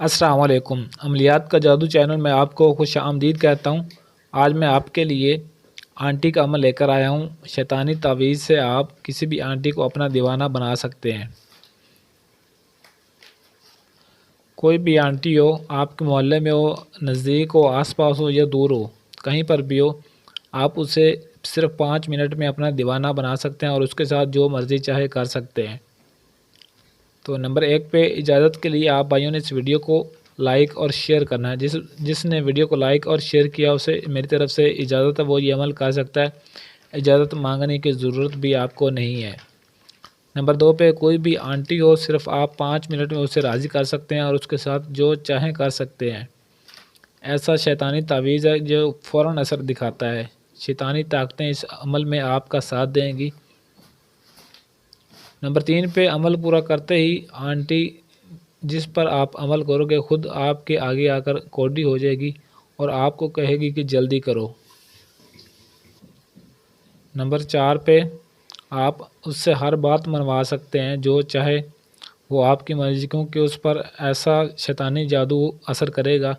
السلام علیکم۔ عملیات کا جادو چینل میں آپ کو خوش آمدید کہتا ہوں۔ آج میں آپ کے لیے آنٹی کا عمل لے کر آیا ہوں۔ شیطانی تعویذ سے آپ کسی بھی آنٹی کو اپنا دیوانہ بنا سکتے ہیں۔ کوئی بھی آنٹی ہو، آپ کے محلے میں ہو، نزدیک ہو، آس پاس ہو یا دور ہو، کہیں پر بھی ہو، آپ اسے صرف 5 منٹ میں اپنا دیوانہ بنا سکتے ہیں اور اس کے ساتھ جو مرضی چاہے کر سکتے ہیں۔ تو نمبر 1 پہ اجازت کے لیے آپ بھائیوں نے اس ویڈیو کو لائک اور شیئر کرنا ہے۔ جس نے ویڈیو کو لائک اور شیئر کیا اسے میری طرف سے اجازت ہے، وہ یہ عمل کر سکتا ہے۔ اجازت مانگنے کی ضرورت بھی آپ کو نہیں ہے۔ نمبر 2 پہ کوئی بھی آنٹی ہو، صرف آپ 5 منٹ میں اسے راضی کر سکتے ہیں اور اس کے ساتھ جو چاہیں کر سکتے ہیں۔ ایسا شیطانی تعویذ ہے جو فوراً اثر دکھاتا ہے۔ شیطانی طاقتیں اس عمل میں آپ کا ساتھ دیں گی۔ نمبر 3 پہ عمل پورا کرتے ہی آنٹی جس پر آپ عمل کرو گے خود آپ کے آگے آ کر کوڑی ہو جائے گی اور آپ کو کہے گی کہ جلدی کرو۔ نمبر 4 پہ آپ اس سے ہر بات منوا سکتے ہیں جو چاہے، وہ آپ کی مرضی، کیونکہ اس پر ایسا شیطانی جادو اثر کرے گا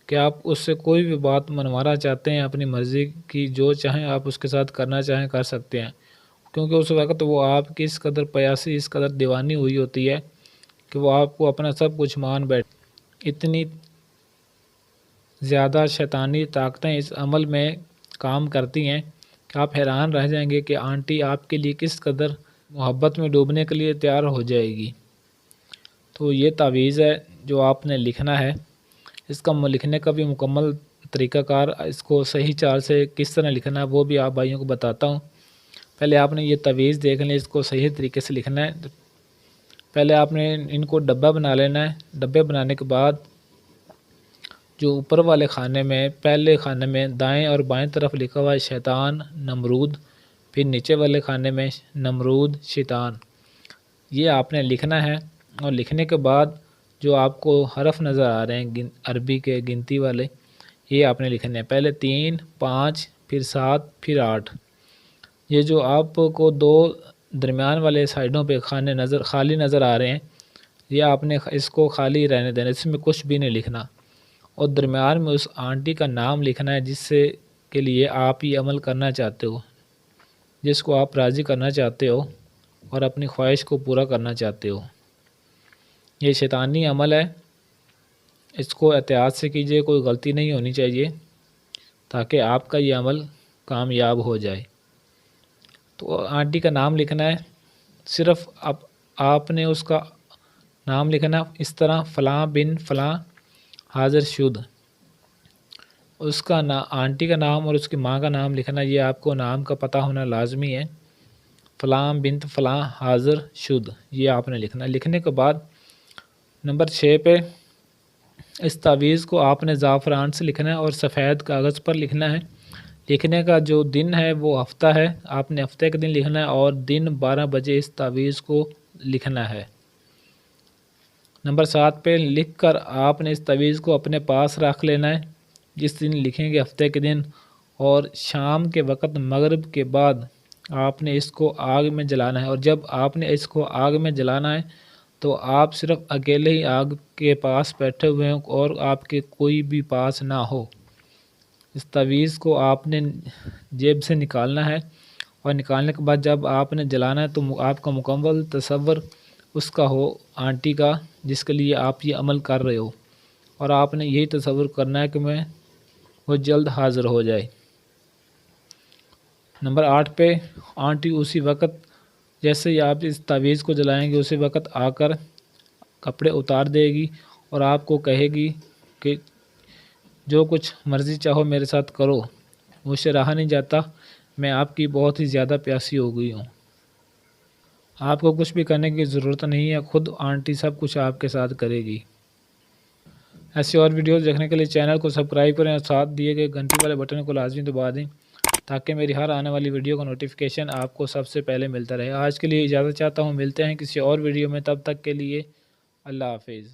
کہ آپ اس سے کوئی بھی بات منوانا چاہتے ہیں اپنی مرضی کی، جو چاہیں آپ اس کے ساتھ کرنا چاہیں کر سکتے ہیں، کیونکہ اس وقت وہ آپ کی اس قدر پیاسی، اس قدر دیوانی ہوئی ہوتی ہے کہ وہ آپ کو اپنا سب کچھ مان بیٹھے۔ اتنی زیادہ شیطانی طاقتیں اس عمل میں کام کرتی ہیں کہ آپ حیران رہ جائیں گے کہ آنٹی آپ کے لیے کس قدر محبت میں ڈوبنے کے لیے تیار ہو جائے گی۔ تو یہ تعویذ ہے جو آپ نے لکھنا ہے۔ اس کا لکھنے کا بھی مکمل طریقہ کار، اس کو صحیح چال سے کس طرح لکھنا ہے وہ بھی آپ بھائیوں کو بتاتا ہوں۔ پہلے آپ نے یہ تعویذ دیکھ لیں، اس کو صحیح طریقے سے لکھنا ہے۔ پہلے آپ نے ان کو ڈبہ بنا لینا ہے۔ ڈبے بنانے کے بعد جو اوپر والے خانے میں، پہلے خانے میں دائیں اور بائیں طرف لکھا ہوا ہے شیطان نمرود، پھر نیچے والے خانے میں نمرود شیطان، یہ آپ نے لکھنا ہے۔ اور لکھنے کے بعد جو آپ کو حرف نظر آ رہے ہیں عربی کے گنتی والے، یہ آپ نے لکھنے ہیں۔ پہلے 3، 5، پھر 7، پھر 8۔ یہ جو آپ کو 2 درمیان والے سائڈوں پہ خالی نظر آ رہے ہیں، یہ آپ نے اس کو خالی رہنے دینا، اس میں کچھ بھی نہیں لکھنا، اور درمیان میں اس آنٹی کا نام لکھنا ہے جس سے کے لیے آپ یہ عمل کرنا چاہتے ہو، جس کو آپ راضی کرنا چاہتے ہو اور اپنی خواہش کو پورا کرنا چاہتے ہو۔ یہ شیطانی عمل ہے، اس کو احتیاط سے کیجیے، کوئی غلطی نہیں ہونی چاہیے تاکہ آپ کا یہ عمل کامیاب ہو جائے۔ تو آنٹی کا نام لکھنا ہے، صرف آپ نے اس کا نام لکھنا اس طرح، فلاں بن فلاں حاضر شد۔ اس کا آنٹی کا نام اور اس کی ماں کا نام لکھنا، یہ آپ کو نام کا پتہ ہونا لازمی ہے۔ فلاں بنت فلاں حاضر شد، یہ آپ نے لکھنا۔ لکھنے کے بعد نمبر 6 پہ اس تعویذ کو آپ نے زعفران سے لکھنا ہے اور سفید کاغذ پر لکھنا ہے۔ لکھنے کا جو دن ہے وہ ہفتہ ہے، آپ نے ہفتے کے دن لکھنا ہے اور دن 12 بجے اس تعویذ کو لکھنا ہے۔ نمبر 7 پہ لکھ کر آپ نے اس تعویذ کو اپنے پاس رکھ لینا ہے، جس دن لکھیں گے ہفتے کے دن، اور شام کے وقت مغرب کے بعد آپ نے اس کو آگ میں جلانا ہے۔ اور جب آپ نے اس کو آگ میں جلانا ہے تو آپ صرف اکیلے ہی آگ کے پاس بیٹھے ہوئے ہوں اور آپ کے کوئی بھی پاس نہ ہو۔ اس تعویذ کو آپ نے جیب سے نکالنا ہے، اور نکالنے کے بعد جب آپ نے جلانا ہے تو آپ کا مکمل تصور اس کا ہو، آنٹی کا جس کے لیے آپ یہ عمل کر رہے ہو، اور آپ نے یہی تصور کرنا ہے کہ وہ جلد حاضر ہو جائے۔ نمبر 8 پہ آنٹی اسی وقت جیسے ہی آپ اس تعویذ کو جلائیں گے اسی وقت آ کر کپڑے اتار دے گی اور آپ کو کہے گی کہ جو کچھ مرضی چاہو میرے ساتھ کرو، مجھ سے رہا نہیں جاتا، میں آپ کی بہت ہی زیادہ پیاسی ہو گئی ہوں۔ آپ کو کچھ بھی کرنے کی ضرورت نہیں ہے، خود آنٹی سب کچھ آپ کے ساتھ کرے گی۔ ایسی اور ویڈیوز دیکھنے کے لیے چینل کو سبسکرائب کریں اور ساتھ دیے گئے گھنٹی والے بٹن کو لازمی دبا دیں تاکہ میری ہر آنے والی ویڈیو کا نوٹیفیکیشن آپ کو سب سے پہلے ملتا رہے۔ آج کے لیے اجازت چاہتا ہوں، ملتے ہیں کسی اور ویڈیو میں، تب تک کے لیے اللہ حافظ۔